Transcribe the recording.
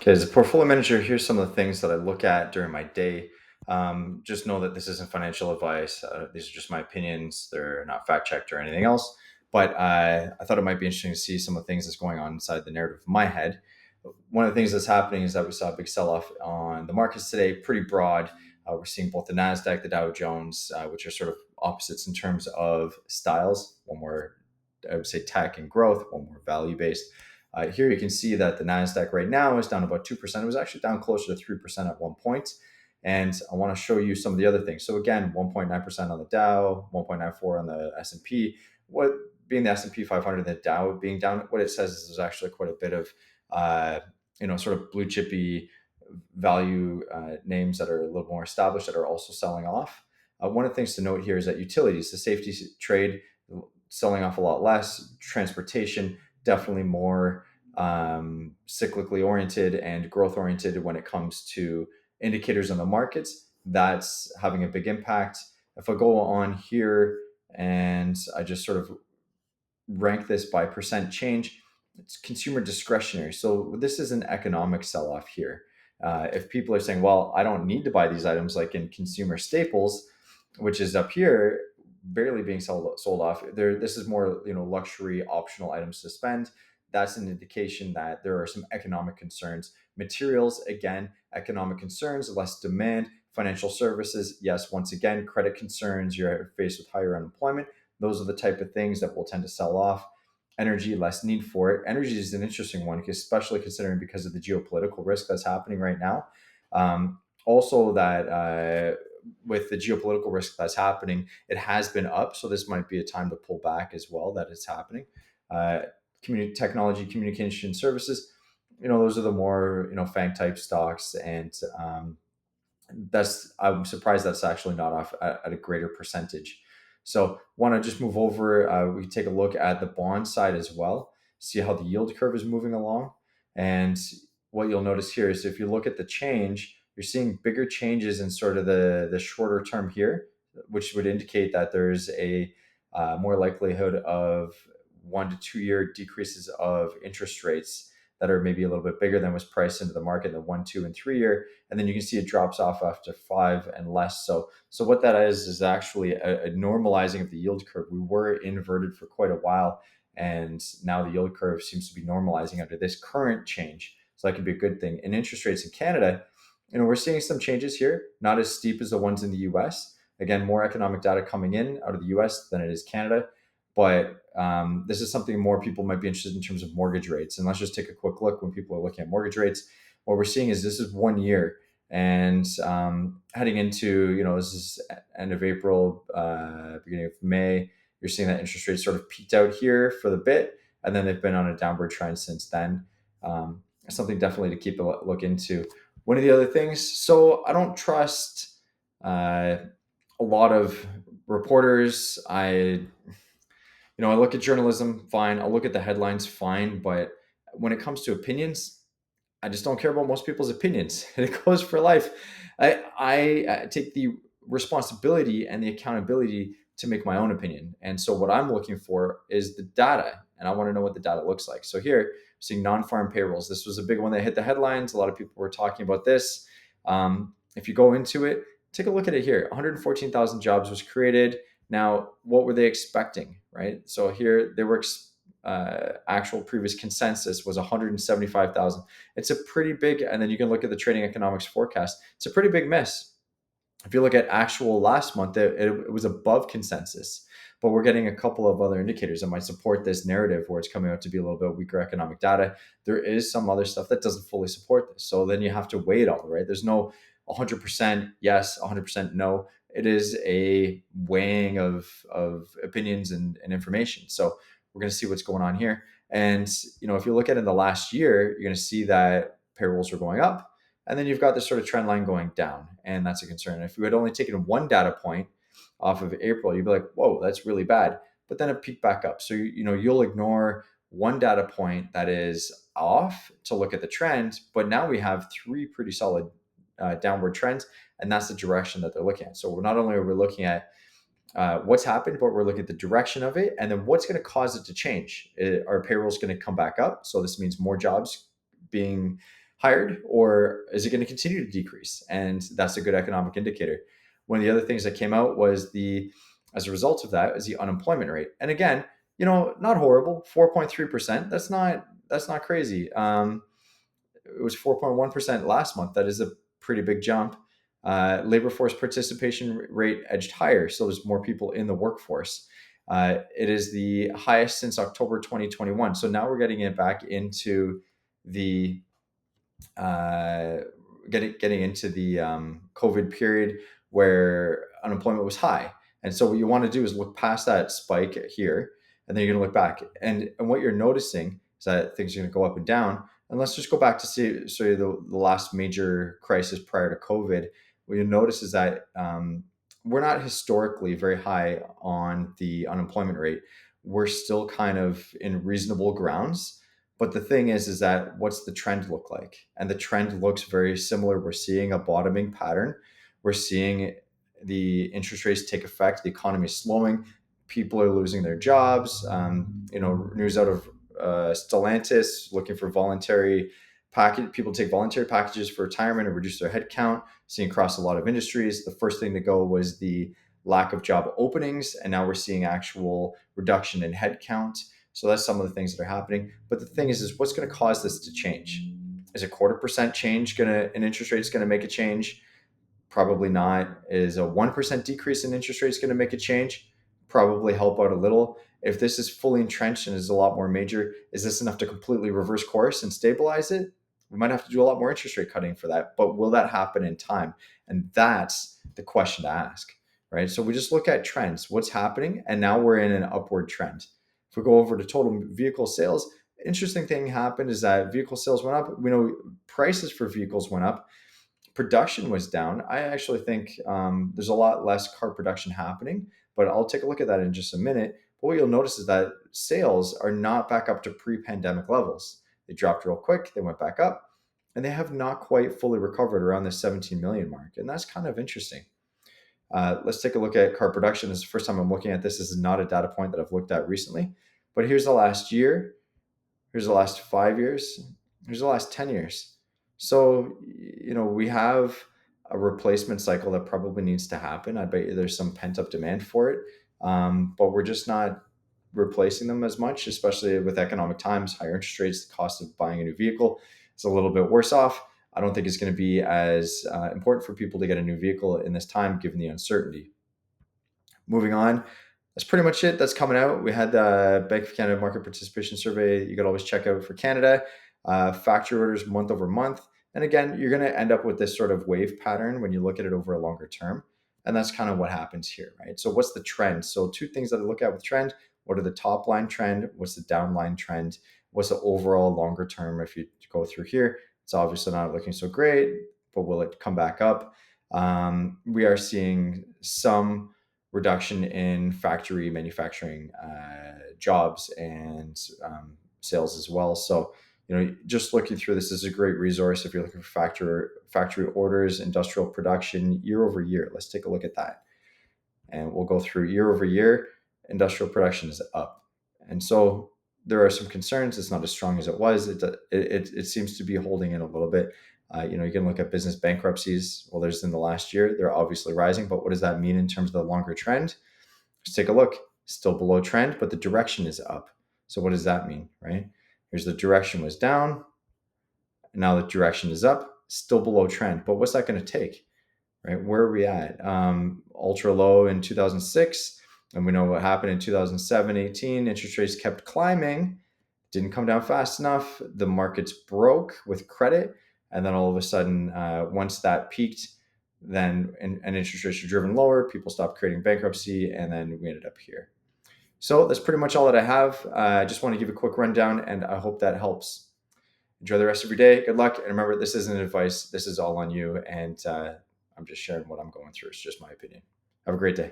Okay, as a portfolio manager, here's some of the things that I look at during my day. Just know that this isn't financial advice. These are just my opinions. They're not fact checked or anything else. But I thought it might be interesting to see some of the things that's going on inside the narrative of my head. One of the things that's happening is that we saw a big sell off on the markets today, pretty broad. We're seeing both the NASDAQ, the Dow Jones, which are sort of opposites in terms of styles. One more, I would say, tech and growth, one more value based. Here you can see that the NASDAQ right now is down about 2%. It was actually down closer to 3% at one point. And I want to show you some of the other things. So again, 1.9% on the Dow, 1.94 on the S&P. What being the S&P 500 and the Dow being down, what it says is there's actually quite a bit of, uh, sort of blue chippy value names that are a little more established that are also selling off. One of the things to note here is that utilities, the safety trade, selling off a lot less. Transportation, definitely more cyclically oriented and growth oriented when it comes to indicators on the markets. That's having a big impact. If I go on here and I just sort of rank this by percent change, it's consumer discretionary. So this is an economic sell off here. If people are saying, well, I don't need to buy these items like in consumer staples, which is up here, barely being sold off. This is more luxury optional items to spend. That's an indication that there are some economic concerns. Materials, again, economic concerns, less demand. Financial services, yes, once again, credit concerns. You're faced with higher unemployment. Those are the type of things that will tend to sell off. Energy, less need for it. Energy is an interesting one, especially considering because of the geopolitical risk that's happening right now. Also, that with the geopolitical risk that's happening, it has been up. So this might be a time to pull back as well. That it's happening. Technology, communication services. Those are the more FANG type stocks, and I'm surprised that's actually not off at a greater percentage. So want to just move over. We can take a look at the bond side as well, see how the yield curve is moving along. And what you'll notice here is if you look at the change, you're seeing bigger changes in sort of the shorter term here, which would indicate that there's a more likelihood of 1 to 2 year decreases of interest rates that are maybe a little bit bigger than was priced into the market in the 1, 2, and 3 year. And then you can see it drops off after 5 and less. So what that is actually a normalizing of the yield curve. We were inverted for quite a while, and now the yield curve seems to be normalizing under this current change. So that could be a good thing. And interest rates in Canada, we're seeing some changes here, not as steep as the ones in the US. Again, more economic data coming in out of the US than it is Canada. But this is something more people might be interested in terms of mortgage rates. And let's just take a quick look when people are looking at mortgage rates. What we're seeing is this is 1 year, and heading into this is end of April, beginning of May. You're seeing that interest rates sort of peaked out here for the bit, and then they've been on a downward trend since then. Something definitely to keep a look into. One of the other things, so I don't trust a lot of reporters. I look at journalism, fine. I'll look at the headlines, fine. But when it comes to opinions, I just don't care about most people's opinions. And it goes for life. I take the responsibility and the accountability to make my own opinion. And so what I'm looking for is the data, and I want to know what the data looks like. So here, seeing non-farm payrolls. This was a big one that hit the headlines. A lot of people were talking about this. If you go into it, take a look at it here. 114,000 jobs was created. Now, what were they expecting, right? So here they were actual previous consensus was 175,000. It's a pretty big, and then you can look at the trading economics forecast. It's a pretty big miss. If you look at actual last month, it was above consensus, but we're getting a couple of other indicators that might support this narrative where it's coming out to be a little bit weaker economic data. There is some other stuff that doesn't fully support this. So then you have to weigh it all, right? There's no 100% yes, 100% no. It is a weighing of opinions and information. So we're going to see what's going on here. And, if you look at it in the last year, you're going to see that payrolls are going up. And then you've got this sort of trend line going down. And that's a concern. If you had only taken one data point off of April, you'd be like, whoa, that's really bad. But then it peaked back up. So, you'll ignore one data point that is off to look at the trend. But now we have three pretty solid downward trends. And that's the direction that they're looking at. So not only are we looking at what's happened, but we're looking at the direction of it, and then what's going to cause it to change. Are payrolls going to come back up? So this means more jobs being hired, or is it going to continue to decrease? And that's a good economic indicator. One of the other things that came out was as a result of that, is the unemployment rate. And again, not horrible, 4.3%. That's not crazy. It was 4.1% last month. That is a pretty big jump. Labor force participation rate edged higher, so there's more people in the workforce. It is the highest since October 2021. So now we're getting it back into the uh, getting into the COVID period where unemployment was high. And so what you want to do is look past that spike here, and then you're going to look back. And what you're noticing is that things are going to go up and down. And let's just go back to see the last major crisis prior to COVID. What you notice is that we're not historically very high on the unemployment rate. We're still kind of in reasonable grounds. But the thing is that what's the trend look like? And the trend looks very similar. We're seeing a bottoming pattern. We're seeing the interest rates take effect. The economy is slowing. People are losing their jobs. News out of Stellantis looking for voluntary package. People take voluntary packages for retirement and reduce their headcount. Seeing across a lot of industries. The first thing to go was the lack of job openings, and now we're seeing actual reduction in headcount. So that's some of the things that are happening. But the thing is what's going to cause this to change? Is a 0.25% change in interest rates going to make a change? Probably not. Is a 1% decrease in interest rates going to make a change? Probably help out a little. If this is fully entrenched and is a lot more major, is this enough to completely reverse course and stabilize it? We might have to do a lot more interest rate cutting for that, but will that happen in time? And that's the question to ask, right? So we just look at trends, what's happening, and now we're in an upward trend. If we go over to total vehicle sales, interesting thing happened is that vehicle sales went up. We know prices for vehicles went up. Production was down. I actually think there's a lot less car production happening, but I'll take a look at that in just a minute. But what you'll notice is that sales are not back up to pre-pandemic levels. They dropped real quick, they went back up, and they have not quite fully recovered around the 17 million mark. And that's kind of interesting. Let's take a look at car production. This is the first time I'm looking at this. This is not a data point that I've looked at recently, but here's the last year. Here's the last 5 years. Here's the last 10 years. So, we have a replacement cycle that probably needs to happen. I bet you there's some pent up demand for it, but we're just not replacing them as much, especially with economic times, higher interest rates, the cost of buying a new vehicle is a little bit worse off. I don't think it's going to be as important for people to get a new vehicle in this time, given the uncertainty. Moving on, that's pretty much it. That's coming out. We had the Bank of Canada Market Participation Survey. You could always check out for Canada. Factory orders month over month. And again, you're going to end up with this sort of wave pattern when you look at it over a longer term. And that's kind of what happens here, right? So what's the trend? So two things that I look at with trend. What are the top line trend? What's the downline trend? What's the overall longer term? If you go through here, it's obviously not looking so great, but will it come back up? We are seeing some reduction in factory manufacturing jobs and sales as well. So, just looking through this is a great resource if you're looking for factory orders, industrial production year over year. Let's take a look at that, and we'll go through year over year. Industrial production is up, and so there are some concerns. It's not as strong as it was. It seems to be holding in a little bit. You can look at business bankruptcies. Well, there's in the last year, they're obviously rising, but what does that mean in terms of the longer trend? Let's take a look. Still below trend, but the direction is up. So what does that mean, right? Here's the direction was down. And now the direction is up, still below trend. But what's that going to take, right? Where are we at? Ultra low in 2006. And we know what happened in 2007, 18. Interest rates kept climbing, didn't come down fast enough. The markets broke with credit. And then all of a sudden, once that peaked, then and interest rates were driven lower, people stopped creating bankruptcy, and then we ended up here. So that's pretty much all that I have. I just want to give a quick rundown, and I hope that helps. Enjoy the rest of your day. Good luck. And remember, this isn't advice. This is all on you. And I'm just sharing what I'm going through. It's just my opinion. Have a great day.